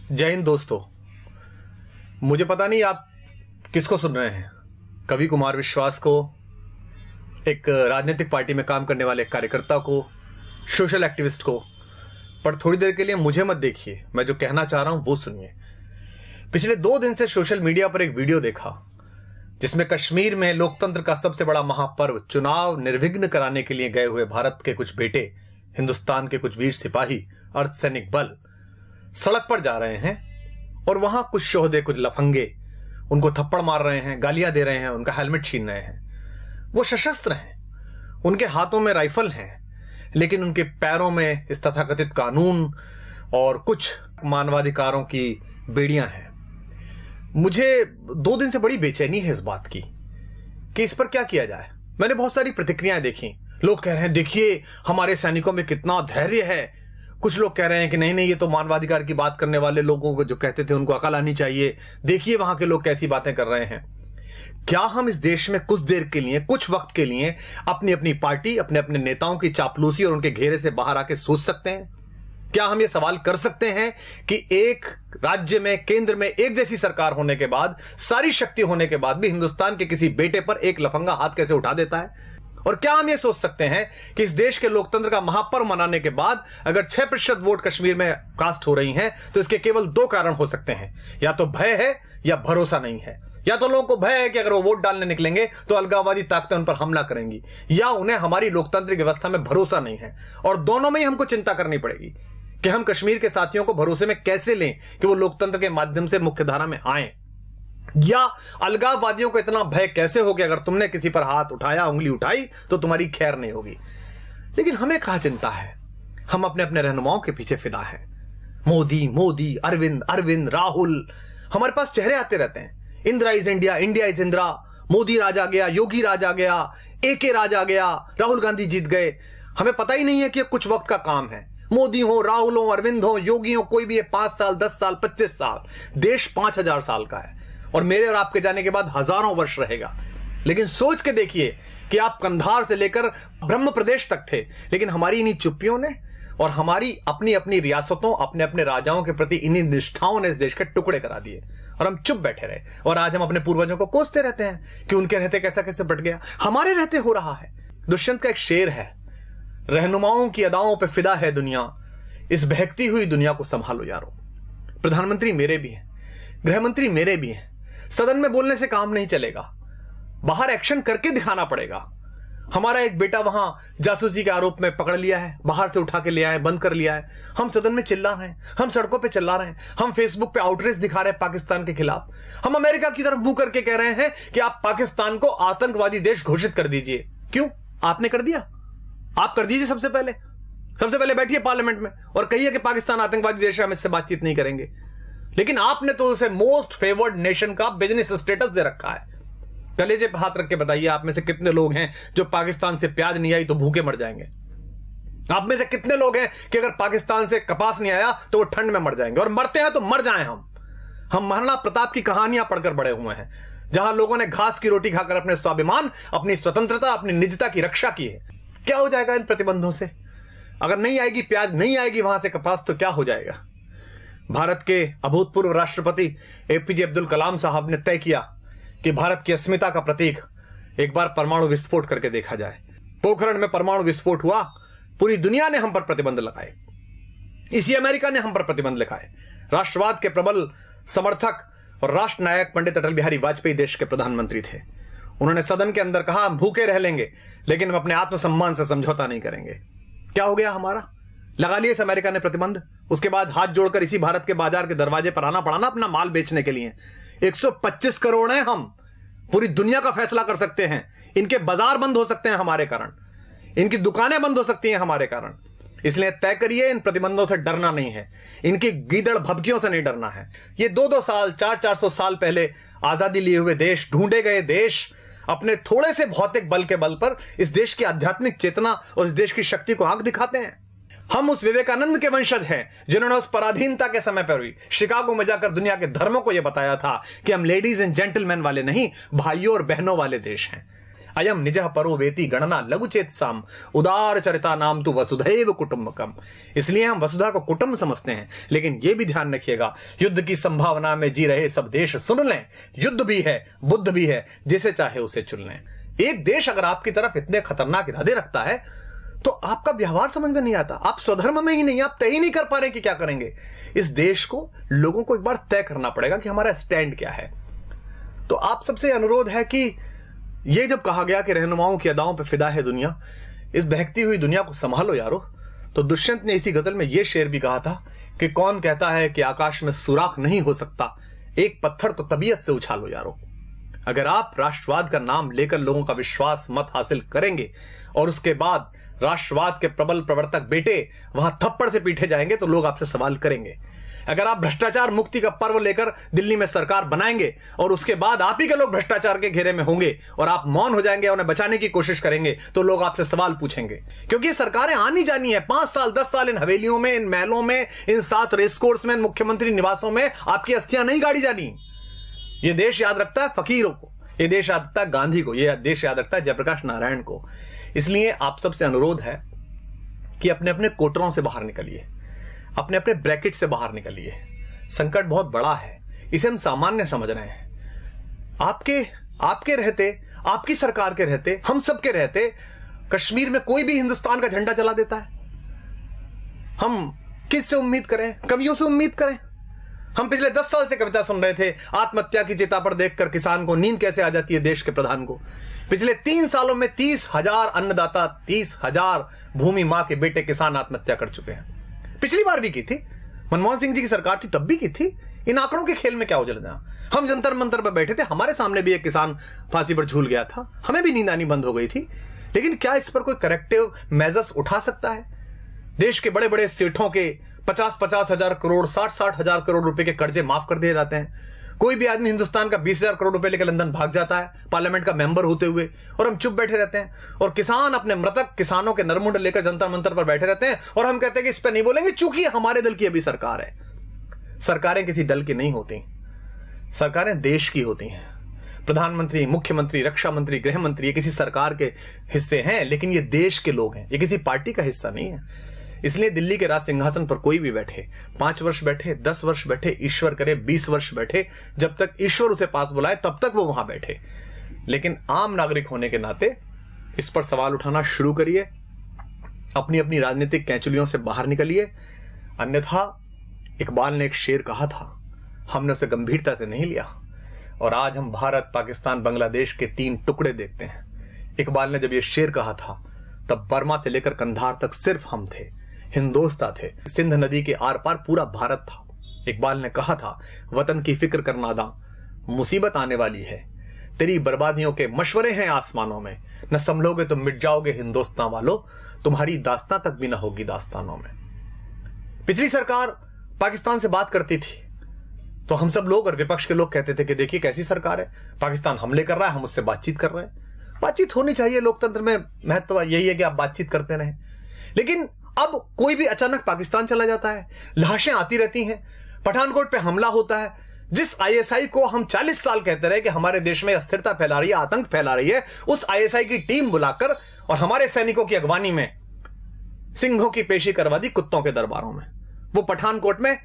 जय हिंद दोस्तों। मुझे पता नहीं आप किसको सुन रहे हैं, कवि कुमार विश्वास को, एक राजनीतिक पार्टी में काम करने वाले कार्यकर्ता को, सोशल एक्टिविस्ट को, पर थोड़ी देर के लिए मुझे मत देखिए, मैं जो कहना चाह रहा हूं वो सुनिए। पिछले 2 दिन से सोशल मीडिया पर एक वीडियो देखा जिसमें कश्मीर में लोकतंत्र का सबसे बड़ा महापर्व चुनाव निर्विघ्न कराने के लिए गए हुए भारत के कुछ बेटे, हिंदुस्तान के कुछ वीर सिपाही, अर्धसैनिक बल सड़क पर जा रहे हैं और वहां कुछ शोहदे, कुछ लफंगे उनको थप्पड़ मार रहे हैं, गालियां दे रहे हैं, उनका हेलमेट छीन रहे हैं। वो सशस्त्र हैं, उनके हाथों में राइफल हैं, लेकिन उनके पैरों में इस तथाकथित कानून और कुछ मानवाधिकारों की बेड़ियां हैं। मुझे 2 दिन से बड़ी बेचैनी है इस बात की कि इस पर क्या किया जाए। मैंने बहुत सारी प्रतिक्रियाएं देखी। लोग कह रहे हैं देखिए हमारे सैनिकों में कितना धैर्य है। कुछ लोग कह रहे हैं कि नहीं नहीं, ये तो मानवाधिकार की बात करने वाले लोगों को जो कहते थे उनको अकल आनी चाहिए, देखिए वहां के लोग कैसी बातें कर रहे हैं। क्या हम इस देश में कुछ देर के लिए, कुछ वक्त के लिए अपनी अपनी पार्टी, अपने अपने नेताओं की चापलूसी और उनके घेरे से बाहर आके सोच सकते हैं? क्या हम ये सवाल कर सकते हैं कि एक राज्य में, केंद्र में एक जैसी सरकार होने के बाद, सारी शक्ति होने के बाद भी हिंदुस्तान के किसी बेटे पर एक लफंगा हाथ कैसे उठा देता है? और क्या हम ये सोच सकते हैं कि इस देश के लोकतंत्र का महापर्व मनाने के बाद अगर 6% वोट कश्मीर में कास्ट हो रही हैं तो इसके केवल 2 कारण हो सकते हैं, या तो भय है या भरोसा नहीं है। या तो लोगों को भय है कि अगर वो वोट डालने निकलेंगे तो अलगाववादी ताकतें उन पर हमला करेंगी, या उन्हें हमारी लोकतांत्रिक व्यवस्था में भरोसा नहीं है। और दोनों में ही हमको चिंता करनी पड़ेगी कि हम कश्मीर के साथियों को भरोसे में कैसे लें कि वो लोकतंत्र के माध्यम से मुख्यधारा में आए, या अलगाववादियों को इतना भय कैसे हो कि अगर तुमने किसी पर हाथ उठाया, उंगली उठाई तो तुम्हारी खैर नहीं होगी। लेकिन हमें कहां चिंता है, हम अपने अपने रहनुमाओं के पीछे फिदा हैं। मोदी मोदी, अरविंद अरविंद, राहुल, हमारे पास चेहरे आते रहते हैं। Indira is India, India is Indira, Modi राज आ गया, योगी राज आ गया, AK राज आ गया, राहुल गांधी जीत गए। हमें पता ही नहीं है कि कुछ वक्त का काम है। मोदी हो, राहुल हो, अरविंद हो, योगी हो, कोई भी है, 5 साल, 10 साल, 25 साल, देश 5000 साल का है और मेरे और आपके जाने के बाद हजारों वर्ष रहेगा। लेकिन सोच के देखिए कि आप कंधार से लेकर ब्रह्म प्रदेश तक थे, लेकिन हमारी इन्हीं चुप्पियों ने और हमारी अपनी अपनी रियासतों, अपने अपने राजाओं के प्रति इन्हीं निष्ठाओं ने इस देश के टुकड़े करा दिए और हम चुप बैठे रहे। और आज हम अपने पूर्वजों को कोसते रहते हैं कि उनके रहते कैसा कैसे बट गया, हमारे रहते हो रहा है। दुष्यंत का एक शेर है, रहनुमाओं की अदाओं पे फिदा है दुनिया, इस बहकती हुई दुनिया को संभालो यारो। प्रधानमंत्री मेरे भी हैं, गृहमंत्री मेरे भी हैं। सदन में बोलने से काम नहीं चलेगा, बाहर एक्शन करके दिखाना पड़ेगा। हमारा एक बेटा वहां जासूसी के आरोप में पकड़ लिया है, बाहर से उठा के ले आए, बंद कर लिया है। हम सदन में चिल्ला रहे हैं, हम सड़कों पे चिल्ला रहे हैं, हम फेसबुक पे आउटरीच दिखा रहे हैं पाकिस्तान के खिलाफ। हम अमेरिका की तरफ मुंह करके कह रहे हैं कि आप पाकिस्तान को आतंकवादी देश घोषित कर दीजिए। क्यों? आपने कर दिया, आप कर दीजिए। सबसे पहले बैठिए पार्लियामेंट में और कहिए कि पाकिस्तान आतंकवादी देश है, हम इससे बातचीत नहीं करेंगे। लेकिन आपने तो उसे मोस्ट फेवर्ड नेशन का बिजनेस स्टेटस दे रखा है। कलेजे पे हाथ रख के बताइए, आप में से कितने लोग हैं जो पाकिस्तान से प्याज नहीं आई तो भूखे मर जाएंगे? आप में से कितने लोग हैं कि अगर पाकिस्तान से कपास नहीं आया तो वो ठंड में मर जाएंगे? और मरते हैं तो मर जाएं। हम महाराणा प्रताप की कहानियां पढ़कर बड़े हुए हैं, जहां लोगों ने घास की रोटी खाकर अपने स्वाभिमान, अपनी स्वतंत्रता, अपनी निजता की रक्षा की है। क्या हो जाएगा इन प्रतिबंधों से? अगर नहीं आएगी प्याज, नहीं आएगी वहां से कपास, तो क्या हो जाएगा? भारत के अभूतपूर्व राष्ट्रपति APJ अब्दुल कलाम साहब ने तय किया कि भारत की अस्मिता का प्रतीक एक बार परमाणु विस्फोट करके देखा जाए। पोखरण में परमाणु विस्फोट हुआ, पूरी दुनिया ने हम पर प्रतिबंध लगाए, इसी अमेरिका ने हम पर प्रतिबंध लगाए। राष्ट्रवाद के प्रबल समर्थक और राष्ट्र नायक पंडित अटल बिहारी वाजपेयी देश के प्रधानमंत्री थे। उन्होंने सदन के अंदर कहा, हम भूखे रह लेंगे लेकिन हम अपने आत्मसम्मान से समझौता नहीं करेंगे। क्या हो गया हमारा? लगा लिए इस अमेरिका ने प्रतिबंध। उसके बाद हाथ जोड़कर इसी भारत के बाजार के दरवाजे पर आना पड़ा ना अपना माल बेचने के लिए। 125 करोड़ हैं हम, पूरी दुनिया का फैसला कर सकते हैं। इनके बाजार बंद हो सकते हैं हमारे कारण, इनकी दुकानें बंद हो सकती हैं हमारे कारण। इसलिए तय करिए, इन प्रतिबंधों से डरना नहीं है, इनकी गीदड़ भभकियों से नहीं डरना है। ये 2-2 साल, 400-400 साल पहले आजादी लिए हुए देश, ढूंढे गए देश, अपने थोड़े से भौतिक बल के बल पर इस देश की आध्यात्मिक चेतना और इस देश की शक्ति को आंख दिखाते हैं। हम उस विवेकानंद के वंशज हैं जिन्होंने उस पराधीनता के समय पर भी शिकागो में जाकर दुनिया के धर्मों को यह बताया था कि हम लेडीज एंड जेंटलमैन वाले नहीं, भाइयों और बहनों वाले देश हैं। अयम निजः परो वेति गणना लघुचेत साम उदार चरिता नाम तु वसुधैव कुटुंबकम। इसलिए हम वसुधा को कुटुंब समझते हैं। लेकिन यह भी ध्यान रखिएगा, युद्ध की संभावना में जी रहे सब देश सुन लें, युद्ध भी है, बुद्ध भी है, जिसे चाहे उसे चुन लें। एक देश अगर आपकी तरफ इतने खतरनाक इरादे रखता है तो आपका व्यवहार समझ में नहीं आता, आप स्वधर्म में ही नहीं, आप तय ही नहीं कर पा रहे कि क्या करेंगे। इस देश को, लोगों को एक बार तय करना पड़ेगा कि हमारा स्टैंड क्या है। तो आप सबसे अनुरोध है कि ये जब कहा गया कि रहनुमाओं की अदाओं पे फिदा है दुनिया, इस बहकती हुई दुनिया को संभालो यारो, तो दुष्यंत ने इसी गजल में यह शेर भी कहा था कि कौन कहता है कि आकाश में सुराख नहीं हो सकता, एक पत्थर तो तबीयत से उछालो यारो। अगर आप राष्ट्रवाद का नाम लेकर लोगों का विश्वास मत हासिल करेंगे और उसके बाद राष्ट्रवाद के प्रबल प्रवर्तक बेटे वहां थप्पड़ से पीटे जाएंगे तो लोग आपसे सवाल करेंगे। अगर आप भ्रष्टाचार मुक्ति का पर्व लेकर दिल्ली में सरकार बनाएंगे और उसके बाद आप ही के लोग भ्रष्टाचार के घेरे में होंगे और आप मौन हो जाएंगे, उन्हें बचाने की कोशिश करेंगे, तो लोग आपसे सवाल पूछेंगे। क्योंकि सरकारें आनी जानी है, 5 साल 10 साल इन हवेलियों में, इन महलों में, इन 7 रेसकोर्स में, इन मुख्यमंत्री निवासों में आपकी अस्थियां नहीं गाड़ी जानी। ये देश याद रखता है फकीरों को, ये देश याद रखता है गांधी को, ये देश याद रखता है जयप्रकाश नारायण को। इसलिए आप सबसे अनुरोध है कि अपने अपने कोटरों से बाहर निकलिए, अपने अपने ब्रैकेट से बाहर निकलिए। संकट बहुत बड़ा है, इसे हम सामान्य समझ रहे हैं। आपके रहते, आपकी सरकार के रहते, हम सबके रहते कश्मीर में कोई भी हिंदुस्तान का झंडा जला देता है। हम किससे उम्मीद करें? कवियों से उम्मीद करें? हम पिछले 10 साल से कविता सुन रहे थे, आत्महत्या की चिता पर देखकर किसान को नींद कैसे आ जाती है देश के प्रधान को। पिछले 3 सालों में 30,000 अन्नदाता, 30,000 भूमि मां के बेटे किसान आत्महत्या कर चुके हैं। पिछली बार भी की थी, मनमोहन सिंह जी की सरकार थी तब भी की थी। इन आंकड़ों के खेल में क्या उलझना? हम जंतर मंतर पर बैठे थे, हमारे सामने भी एक किसान फांसी पर झूल गया था, हमें भी नींद आनी बंद हो गई थी। लेकिन क्या इस पर कोई करेक्टिव मेजर्स उठा सकता है? देश के बड़े बड़े सेठों के 50-50 हजार करोड़, 60-60 हजार करोड़ रुपए के कर्जे माफ कर दिए जाते हैं। कोई भी आदमी हिंदुस्तान का 20,000 करोड़ रुपए लेकर लंदन भाग जाता है पार्लियामेंट का मेंबर होते हुए, और हम चुप बैठे रहते हैं। और किसान अपने मृतक किसानों के नरमुंड लेकर जंतर मंतर पर बैठे रहते हैं और हम कहते हैं कि इस पर नहीं बोलेंगे चूंकि हमारे दल की अभी सरकार है। सरकारें किसी दल की नहीं होती, सरकारें देश की होती हैं। प्रधानमंत्री, मुख्यमंत्री, रक्षा मंत्री, गृह मंत्री ये किसी सरकार के हिस्से हैं, लेकिन ये देश के लोग हैं, ये किसी पार्टी का हिस्सा नहीं है। इसलिए दिल्ली के राज सिंहासन पर कोई भी बैठे, 5 वर्ष बैठे, 10 वर्ष बैठे, ईश्वर करे 20 वर्ष बैठे, जब तक ईश्वर उसे पास बुलाए तब तक वो वहां बैठे। लेकिन आम नागरिक होने के नाते इस पर सवाल उठाना शुरू करिए, अपनी अपनी राजनीतिक कैंचुलियों से बाहर निकलिए। अन्यथा इकबाल ने एक शेर कहा था, हमने उसे गंभीरता से नहीं लिया और आज हम भारत, पाकिस्तान, बांग्लादेश के 3 टुकड़े देखते हैं। इकबाल ने जब यह शेर कहा था तब बर्मा से लेकर कंधार तक सिर्फ हम थे, हिंदोस्तां थे, सिंध नदी के आर पार पूरा भारत था। इकबाल ने कहा था, वतन की फिक्र कर नादा, मुसीबत आने वाली है, तेरी बर्बादियों के मशवरे हैं आसमानों में, न संभलोगे तो मिट जाओगे हिंदुस्तान वालों, तुम्हारी दास्तां तक भी न होगी दास्तानों में। पिछली सरकार पाकिस्तान से बात करती थी तो हम सब लोग और विपक्ष के लोग कहते थे कि देखिए कैसी सरकार है, पाकिस्तान हमले कर रहा है, हम उससे बातचीत कर रहे हैं। बातचीत होनी चाहिए, लोकतंत्र में महत्व यही है कि आप बातचीत करते रहें। लेकिन अब कोई भी अचानक पाकिस्तान चला जाता है, लाशें आती रहती हैं, पठानकोट पे हमला होता है। जिस आईएसआई को हम 40 साल कहते रहे कि हमारे देश में अस्थिरता फैला रही है, आतंक फैला रही है, उस आईएसआई की टीम बुलाकर और हमारे सैनिकों की अगवानी में सिंहों की पेशी करवा दी कुत्तों के दरबारों में। वो पठानकोट में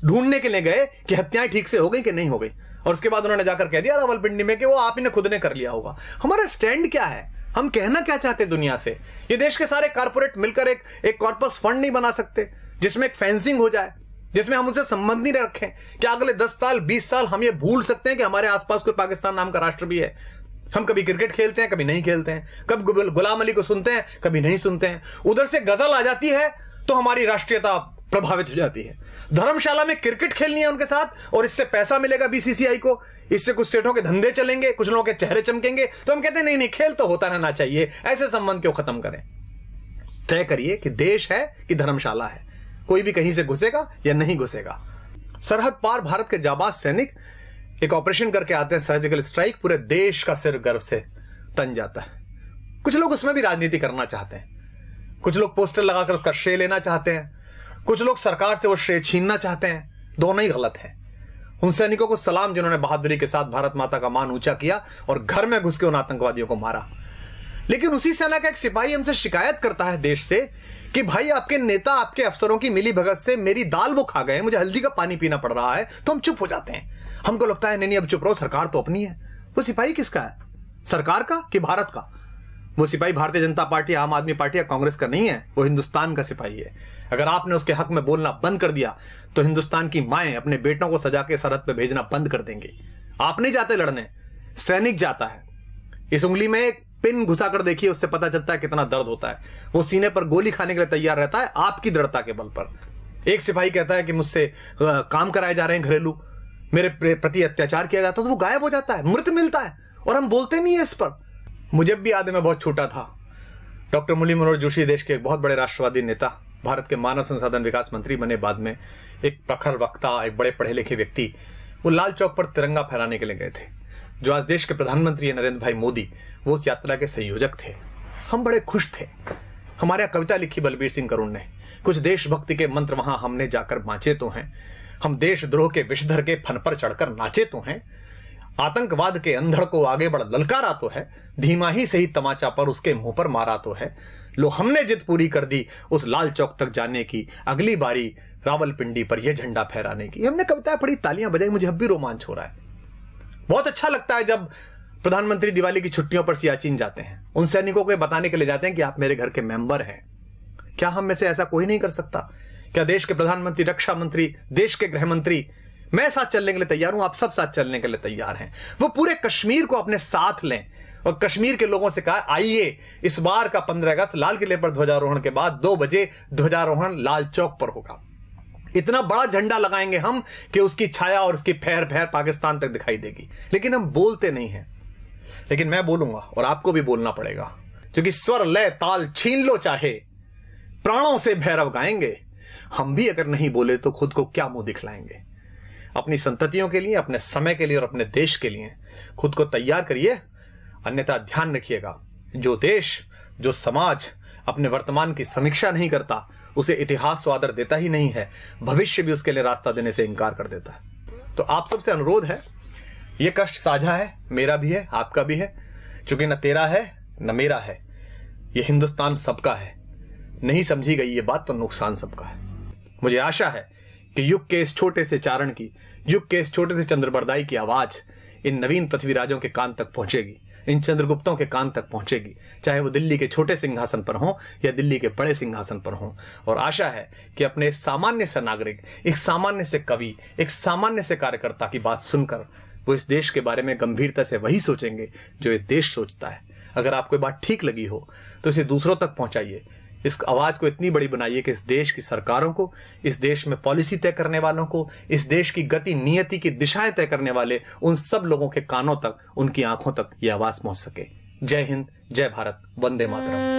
ढूंढने के लिए गए कि हत्याएं ठीक से हो गई कि नहीं हो गई, और उसके बाद उन्होंने जाकर कह दिया रावलपिंडी में कि वो आप ही ने खुद ने कर लिया होगा। हमारा स्टैंड क्या है? हम कहना क्या चाहते हैं दुनिया से? ये देश के सारे कारपोरेट मिलकर एक कॉर्पस फंड नहीं बना सकते जिसमें एक फेंसिंग हो जाए, जिसमें हम उनसे संबंध नहीं रखें? क्या अगले 10 साल 20 साल हम ये भूल सकते हैं कि हमारे आसपास कोई पाकिस्तान नाम का राष्ट्र भी है? हम कभी क्रिकेट खेलते हैं, कभी नहीं खेलते हैं, कब गुलाम अली को सुनते हैं, कभी नहीं सुनते हैं। उधर से गजल आ जाती है तो हमारी राष्ट्रीयता प्रभावित हो जाती है। धर्मशाला में क्रिकेट खेलनी है उनके साथ और इससे पैसा मिलेगा बीसीसीआई को, इससे कुछ सेठों के धंधे चलेंगे, कुछ लोगों के चेहरे चमकेंगे, तो हम कहते हैं नहीं नहीं, खेल तो होता रहना चाहिए, ऐसे संबंध क्यों खत्म करें? तय करिए कि देश है कि धर्मशाला है, कोई भी कहीं से घुसेगा या नहीं घुसेगा। सरहद पार भारत के जाबाज सैनिक एक ऑपरेशन करके आते हैं, सर्जिकल स्ट्राइक, पूरे देश का सिर गर्व से तन जाता है। कुछ लोग उसमें भी राजनीति करना चाहते हैं, कुछ लोग पोस्टर लगाकर उसका श्रेय लेना चाहते हैं, कुछ लोग सरकार से वो श्रेय छीनना चाहते हैं। दोनों ही गलत है। उन सैनिकों को सलाम जिन्होंने बहादुरी के साथ भारत माता का मान ऊंचा किया और घर में घुस के उन आतंकवादियों को मारा। लेकिन उसी सेना का एक सिपाही हमसे शिकायत करता है देश से कि भाई आपके नेता आपके अफसरों की मिली भगत से मेरी दाल वो खा गए, मुझे हल्दी का पानी पीना पड़ रहा है, तो हम चुप हो जाते हैं। हमको लगता है नहीं अब चुप रहो, सरकार तो अपनी है। वो सिपाही किसका है, सरकार का कि भारत का? वो सिपाही भारतीय जनता पार्टी, आम आदमी पार्टी या कांग्रेस का नहीं है, वो हिंदुस्तान का सिपाही है। अगर आपने उसके हक में बोलना बंद कर दिया तो हिंदुस्तान की माएं अपने बेटों को सजा के सरहद पे भेजना बंद कर देंगी। आप नहीं जाते लड़ने, सैनिक जाता है। इस उंगली में एक पिन घुसा कर देखिए, उससे पता चलता है कितना दर्द होता है। वो सीने पर गोली खाने के लिए तैयार रहता है आपकी दृढ़ता के बल पर। एक सिपाही कहता है कि मुझसे काम कराए जा रहे हैं घरेलू, मेरे प्रति अत्याचार किया जाता है, तो वो गायब हो जाता है, मृत मिलता है, और हम बोलते नहीं है इस पर। मुझे भी याद है, मैं बहुत छोटा था, डॉक्टर मुरली मनोहर जोशी देश के एक बहुत बड़े राष्ट्रवादी नेता, भारत के मानव संसाधन विकास मंत्री बने बाद में, एक प्रखर वक्ता, एक बड़े पढ़े लिखे व्यक्ति, वो लाल चौक पर तिरंगा फहराने के लिए गए थे। जो आज देश के प्रधानमंत्री है नरेंद्र भाई मोदी, वो उस यात्रा के संयोजक थे। हम बड़े खुश थे। हमारे यहाँ कविता लिखी बलबीर सिंह करुण ने, कुछ देशभक्ति के मंत्र वहां हमने जाकर बांचे तो हैं, हम देशद्रोह के विषधर के फन पर चढ़कर नाचे तो हैं, आतंकवाद के अंधड़ को आगे बढ़ ललकारा तो है, धीमा ही सही तमाचा पर उसके मुंह पर मारा तो है, लो हमने जिद पूरी कर दी उस लाल चौक तक जाने की, अगली बारी रावलपिंडी पर यह झंडा फहराने की। हमने कविताएं पढ़ी, तालियां बजाई, मुझे अब भी रोमांच हो रहा है। बहुत अच्छा लगता है जब प्रधानमंत्री दिवाली की छुट्टियों पर सियाचिन जाते हैं, उन सैनिकों को बताने के लिए जाते हैं कि आप मेरे घर के मेंबर हैं। क्या हम में से ऐसा कोई नहीं कर सकता? क्या देश के प्रधानमंत्री, रक्षा मंत्री, देश के गृह मंत्री, मैं साथ चलने के लिए तैयार हूं, आप सब साथ चलने के लिए तैयार हैं। वो पूरे कश्मीर को अपने साथ लें और कश्मीर के लोगों से कहा आइए इस बार का 15 अगस्त लाल किले पर ध्वजारोहण के बाद 2 बजे ध्वजारोहण लाल चौक पर होगा। इतना बड़ा झंडा लगाएंगे हम कि उसकी छाया और उसकी फैर फैर पाकिस्तान तक दिखाई देगी। लेकिन हम बोलते नहीं हैं। लेकिन मैं बोलूंगा और आपको भी बोलना पड़ेगा, क्योंकि स्वर लय ताल छीन लो चाहे, प्राणों से भैरव गाएंगे। हम भी अगर नहीं बोले तो खुद को क्या मुंह दिखलाएंगे? अपनी संततियों के लिए, अपने समय के लिए और अपने देश के लिए खुद को तैयार करिए। अन्यथा ध्यान रखिएगा, जो देश, जो समाज अपने वर्तमान की समीक्षा नहीं करता, उसे इतिहास तो आदर देता ही नहीं है, भविष्य भी उसके लिए रास्ता देने से इनकार कर देता है। तो आप सबसे अनुरोध है, यह कष्ट साझा है, मेरा भी है, आपका भी है, क्योंकि न तेरा है न मेरा है, यह हिंदुस्तान सबका है। नहीं समझी गई ये बात तो नुकसान सबका है। मुझे आशा है कि युग के इस छोटे से चारण की, युग के इस छोटे से चंद्रबरदाई की आवाज इन नवीन पृथ्वीराजों के कान तक पहुंचेगी, इन चंद्रगुप्तों के कान तक पहुंचेगी, चाहे वो दिल्ली के छोटे सिंहासन पर हों या दिल्ली के बड़े सिंहासन पर हों। और आशा है कि अपने सामान्य से नागरिक, एक सामान्य से कवि, एक सामान्य से कार्यकर्ता की बात सुनकर वो इस देश के बारे में गंभीरता से वही सोचेंगे जो ये देश सोचता है। अगर आपको ये बात ठीक लगी हो तो इसे दूसरों तक पहुंचाइए। इस आवाज को इतनी बड़ी बनाइए कि इस देश की सरकारों को, इस देश में पॉलिसी तय करने वालों को, इस देश की गति नियति की दिशाएं तय करने वाले उन सब लोगों के कानों तक, उनकी आंखों तक यह आवाज पहुंच सके। जय हिंद, जय भारत, वंदे मातरम।